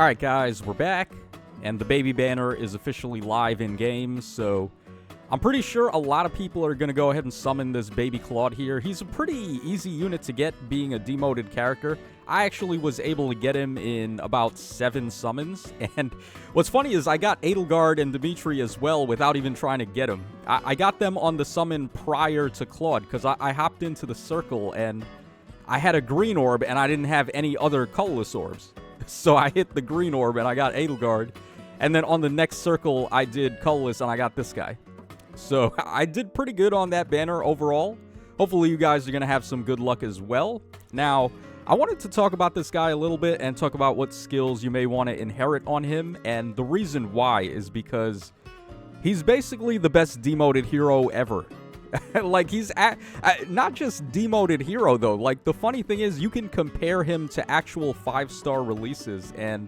Alright guys, we're back, and the baby banner is officially live in-game, so I'm pretty sure a lot of people are going to go ahead and summon this Baby Claude here. He's a pretty easy unit to get, being a demoted character. I actually was able to get him in about 7 summons, and what's funny is I got Edelgard and Dimitri as well without even trying to get him. I got them on the summon prior to Claude, because I hopped into the circle, and I had a green orb, and I didn't have any other colorless orbs. So I hit the green orb, and I got Edelgard, and then on the next circle, I did colorless, and I got this guy. So I did pretty good on that banner overall. Hopefully you guys are going to have some good luck as well. Now, I wanted to talk about this guy a little bit and talk about what skills you may want to inherit on him. And the reason why is because he's basically the best demoted hero ever. Like, he's not just demoted hero, though. Like, the funny thing is you can compare him to actual 5-star releases, and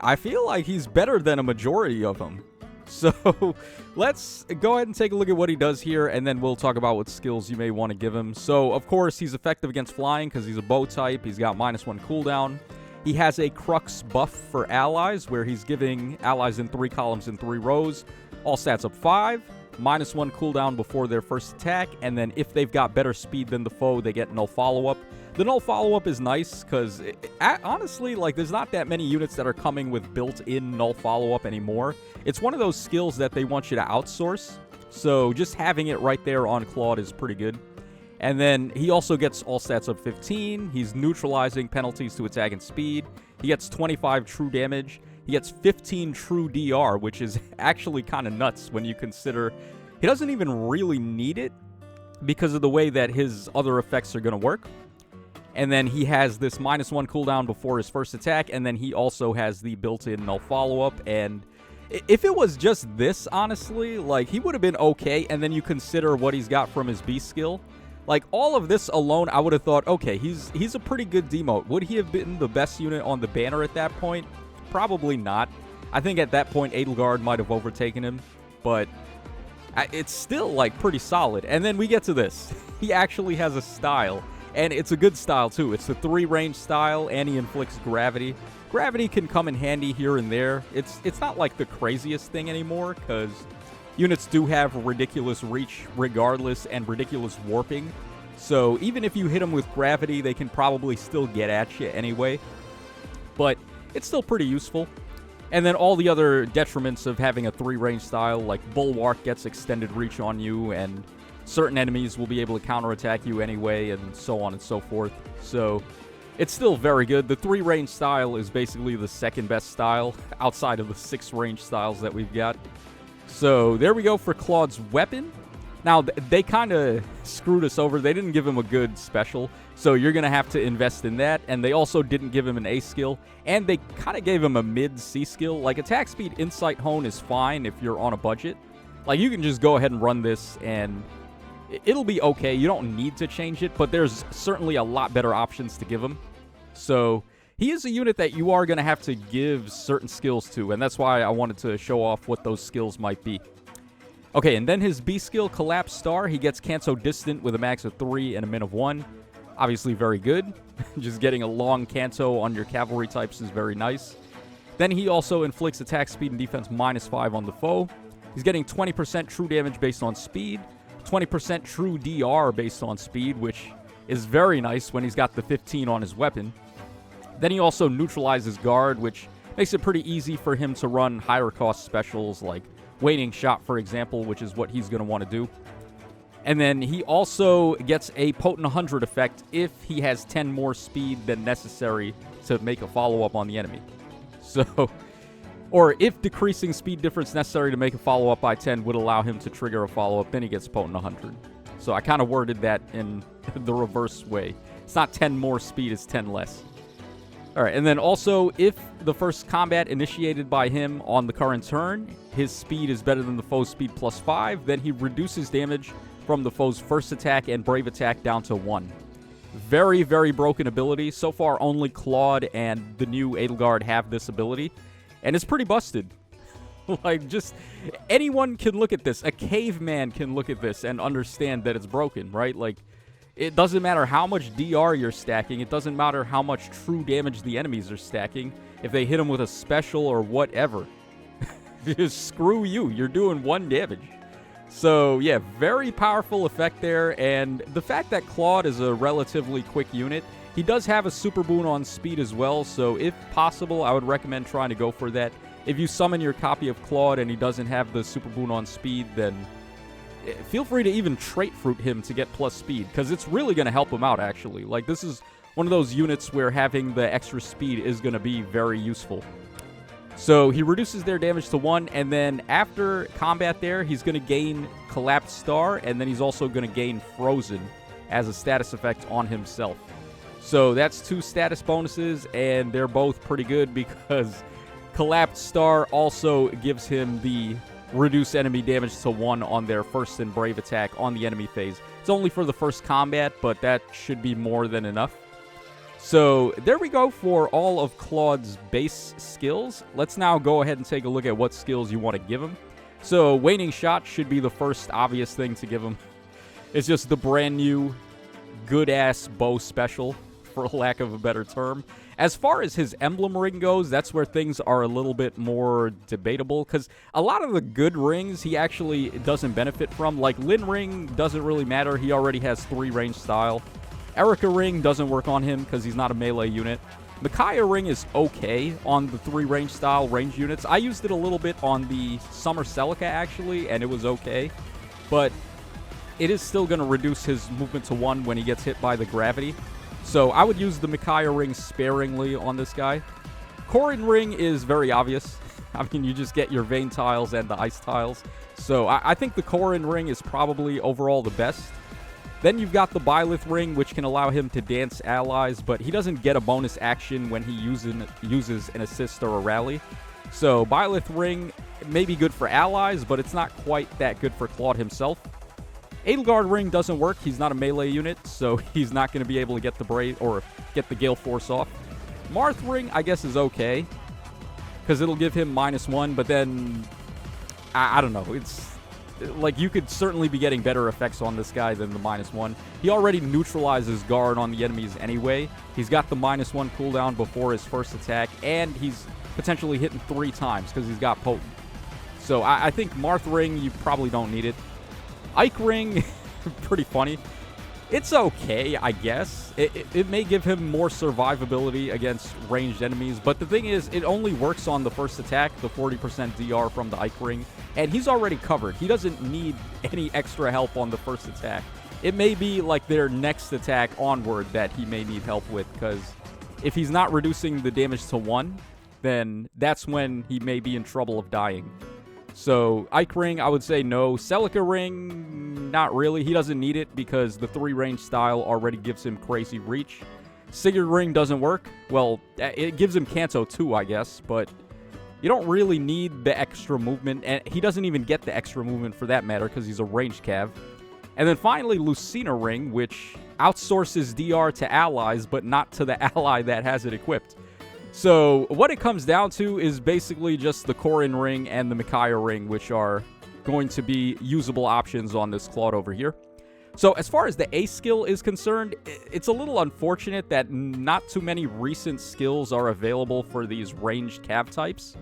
I feel like he's better than a majority of them. So let's go ahead and take a look at what he does here, and then we'll talk about what skills you may want to give him. So, of course, he's effective against flying because he's a bow type. He's got -1 cooldown. He has a Crux buff for allies, where he's giving allies in 3 columns in 3 rows. All stats up 5. -1 cooldown before their first attack, and then if they've got better speed than the foe, they get null follow-up. The null follow-up is nice, because honestly, like, there's not that many units that are coming with built-in null follow-up anymore. It's one of those skills that they want you to outsource, so just having it right there on Claude is pretty good. And then he also gets all stats up 15. He's neutralizing penalties to attack and speed. He gets 25 true damage. He gets 15 true DR, which is actually kind of nuts when you consider he doesn't even really need it because of the way that his other effects are going to work. And then he has this -1 cooldown before his first attack, and then he also has the built-in null follow-up. And if it was just this, honestly, like, he would have been okay, and then you consider what he's got from his beast skill. Like, all of this alone, I would have thought, okay, he's a pretty good demote. Would he have been the best unit on the banner at that point? Probably not. I think at that point, Edelgard might have overtaken him, but it's still, like, pretty solid. And then we get to this. He actually has a style, and it's a good style, too. It's the 3-range style, and he inflicts gravity. Gravity can come in handy here and there. It's not, like, the craziest thing anymore, because units do have ridiculous reach regardless and ridiculous warping. So even if you hit them with gravity, they can probably still get at you anyway. But it's still pretty useful. And then all the other detriments of having a 3-range style, like Bulwark gets extended reach on you, and certain enemies will be able to counterattack you anyway, and so on and so forth. So it's still very good. The 3-range style is basically the second best style outside of the 6-range styles that we've got. So there we go for Claude's weapon. Now, they kind of screwed us over. They didn't give him a good special, so you're going to have to invest in that. And they also didn't give him an A skill, and they kind of gave him a mid-C skill. Like, attack speed, insight, hone is fine if you're on a budget. Like, you can just go ahead and run this, and it'll be okay. You don't need to change it, but there's certainly a lot better options to give him. So he is a unit that you are going to have to give certain skills to, and that's why I wanted to show off what those skills might be. Okay, and then his B skill, Collapse Star, he gets Canto Distant with a max of 3 and a min of 1. Obviously very good. Just getting a long Canto on your cavalry types is very nice. Then he also inflicts attack speed and defense -5 on the foe. He's getting 20% true damage based on speed, 20% true DR based on speed, which is very nice when he's got the 15 on his weapon. Then he also neutralizes guard, which makes it pretty easy for him to run higher cost specials like Waning Shot, for example, which is what he's going to want to do. And then he also gets a Potent 100 effect if he has 10 more speed than necessary to make a follow-up on the enemy. So, or if decreasing speed difference necessary to make a follow-up by 10 would allow him to trigger a follow-up, then he gets Potent 100. So I kind of worded that in the reverse way. It's not 10 more speed, it's 10 less. Alright, and then also, if the first combat initiated by him on the current turn, his speed is better than the foe's speed +5, then he reduces damage from the foe's first attack and brave attack down to 1. Very, very broken ability. So far, only Claude and the new Edelgard have this ability, and it's pretty busted. Like, just anyone can look at this. A caveman can look at this and understand that it's broken, right? Like, It doesn't matter how much DR you're stacking. It doesn't matter how much true damage the enemies are stacking. If they hit him with a special or whatever, just screw you. You're doing 1 damage. So, yeah, very powerful effect there. And the fact that Claude is a relatively quick unit, he does have a super boon on speed as well. So, if possible, I would recommend trying to go for that. If you summon your copy of Claude and he doesn't have the super boon on speed, then feel free to even trait fruit him to get plus speed, because it's really going to help him out, actually. Like, this is one of those units where having the extra speed is going to be very useful. So he reduces their damage to 1, and then after combat there, he's going to gain Collapsed Star, and then he's also going to gain Frozen as a status effect on himself. So that's 2 status bonuses, and they're both pretty good because Collapsed Star also gives him the reduce enemy damage to 1 on their first and brave attack on the enemy phase. It's only for the first combat, but that should be more than enough. So there we go for all of Claude's base skills. Let's now go ahead and take a look at what skills you want to give him. So Waning Shot should be the first obvious thing to give him. It's just the brand new good-ass bow special, for lack of a better term. As far as his emblem ring goes, that's where things are a little bit more debatable, because a lot of the good rings he actually doesn't benefit from. Like Lin Ring doesn't really matter. He already has 3 range style. Erica Ring doesn't work on him because he's not a melee unit. Micaiah Ring is okay on the 3 range style range units. I used it a little bit on the Summer Celica, actually, and it was okay. But it is still going to reduce his movement to 1 when he gets hit by the gravity. So I would use the Micaiah Ring sparingly on this guy. Corin Ring is very obvious. I mean, you just get your Vein tiles and the Ice tiles. So I think the Corin Ring is probably overall the best. Then you've got the Byleth Ring, which can allow him to dance allies, but he doesn't get a bonus action when he uses an assist or a rally. So Byleth Ring may be good for allies, but it's not quite that good for Claude himself. Edelgard Ring doesn't work. He's not a melee unit, so he's not going to be able to get the Brave or get the Gale Force off. Marth Ring, I guess, is okay, because it'll give him -1, but then I don't know. It's like you could certainly be getting better effects on this guy than the -1. He already neutralizes guard on the enemies anyway. He's got the -1 cooldown before his first attack, and he's potentially hitting 3 times because he's got Potent. So I think Marth Ring, you probably don't need it. Ike Ring, pretty funny. It's okay, I guess. It may give him more survivability against ranged enemies, but the thing is, it only works on the first attack, the 40% DR from the Ike Ring, and he's already covered. He doesn't need any extra help on the first attack. It may be like their next attack onward that he may need help with, because if he's not reducing the damage to 1, then that's when he may be in trouble of dying. So, Ike Ring, I would say no. Celica Ring, not really. He doesn't need it because the 3 range style already gives him crazy reach. Sigurd Ring doesn't work. Well, it gives him Kanto too, I guess, but you don't really need the extra movement, and he doesn't even get the extra movement for that matter because he's a ranged cav. And then finally, Lucina Ring, which outsources DR to allies, but not to the ally that has it equipped. So what it comes down to is basically just the Corin Ring and the Micaiah Ring, which are going to be usable options on this Claude over here. So as far as the A skill is concerned, it's a little unfortunate that not too many recent skills are available for these ranged cav types.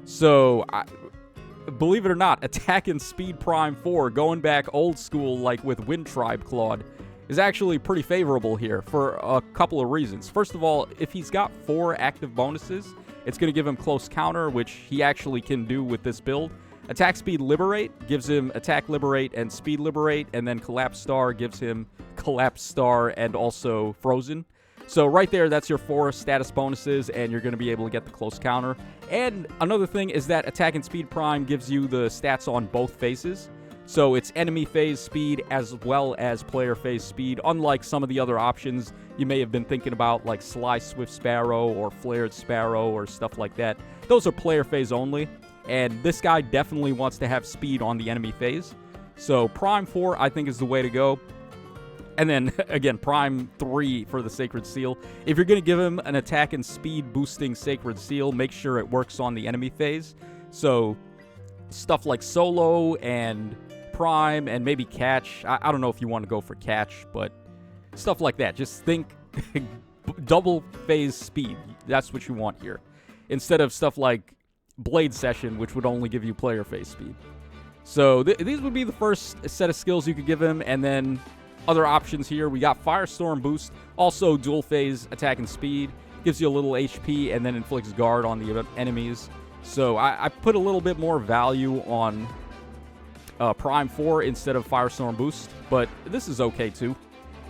So, believe it or not, Attack and Speed Prime 4, going back old school like with Wind Tribe Claude, is actually pretty favorable here for a couple of reasons. First of all, if he's got 4 active bonuses, it's going to give him Close Counter, which he actually can do with this build. Attack Speed Liberate gives him Attack Liberate and Speed Liberate, and then Collapse Star gives him Collapse Star and also Frozen. So right there, that's your 4 status bonuses, and you're going to be able to get the Close Counter. And another thing is that Attack and Speed Prime gives you the stats on both phases. So it's enemy phase speed as well as player phase speed, unlike some of the other options you may have been thinking about, like Sly Swift Sparrow or Flared Sparrow or stuff like that. Those are player phase only, and this guy definitely wants to have speed on the enemy phase. So Prime 4, I think, is the way to go. And then, again, Prime 3 for the Sacred Seal. If you're going to give him an attack and speed boosting Sacred Seal, make sure it works on the enemy phase. So stuff like Solo and Prime and maybe Catch. I don't know if you want to go for Catch, but stuff like that. Just think double phase speed. That's what you want here. Instead of stuff like Blade Session, which would only give you player phase speed. So these would be the first set of skills you could give him, and then other options here. We got Firestorm Boost, also dual phase attack and speed. Gives you a little HP and then inflicts guard on the enemies. So I put a little bit more value on Prime 4 instead of Firestorm Boost, but this is okay too.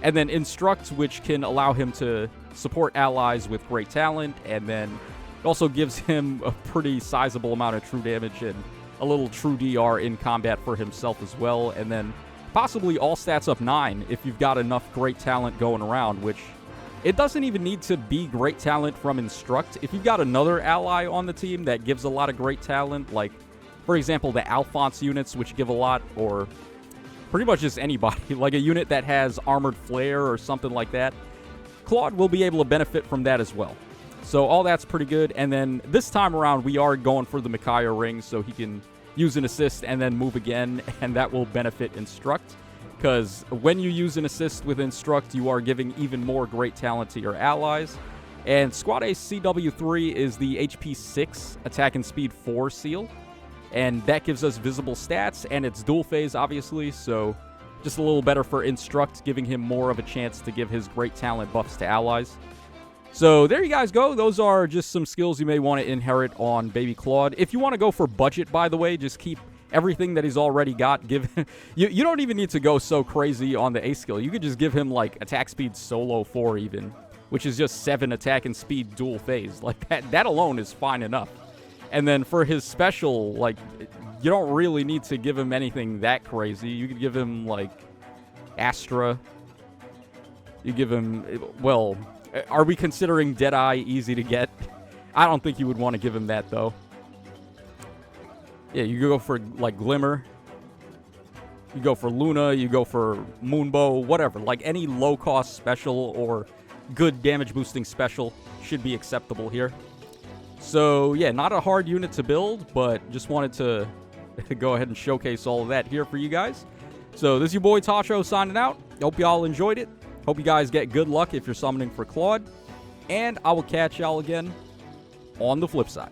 And then Instruct, which can allow him to support allies with great talent, and then it also gives him a pretty sizable amount of true damage and a little true DR in combat for himself as well, and then possibly all stats up 9 if you've got enough great talent going around, which it doesn't even need to be great talent from Instruct. If you've got another ally on the team that gives a lot of great talent, like, for example, the Alphonse units, which give a lot, or pretty much just anybody, like a unit that has Armored Flare or something like that, Claude will be able to benefit from that as well. So all that's pretty good. And then this time around, we are going for the Micaiah ring, so he can use an assist and then move again, and that will benefit Instruct. Because when you use an assist with Instruct, you are giving even more great talent to your allies. And Squad Ace CW3 is the HP 6 attack and speed 4 seal. And that gives us visible stats, and it's dual phase, obviously, so just a little better for Instruct, giving him more of a chance to give his great talent buffs to allies. So there you guys go. Those are just some skills you may want to inherit on Baby Claude. If you want to go for budget, by the way, just keep everything that he's already got. You don't even need to go so crazy on the A skill. You could just give him like attack speed solo 4 even, which is just 7 attack and speed dual phase. Like that alone is fine enough. And then for his special, like, you don't really need to give him anything that crazy. You could give him like Astra. You give him, well, are we considering Deadeye easy to get? I don't think you would want to give him that, though. Yeah, you go for, like, Glimmer. You go for Luna. You go for Moonbow. Whatever. Like, any low-cost special or good damage-boosting special should be acceptable here. So, yeah, not a hard unit to build, but just wanted to go ahead and showcase all of that here for you guys. So, this is your boy Tacho signing out. Hope y'all enjoyed it. Hope you guys get good luck if you're summoning for Claude. And I will catch y'all again on the flip side.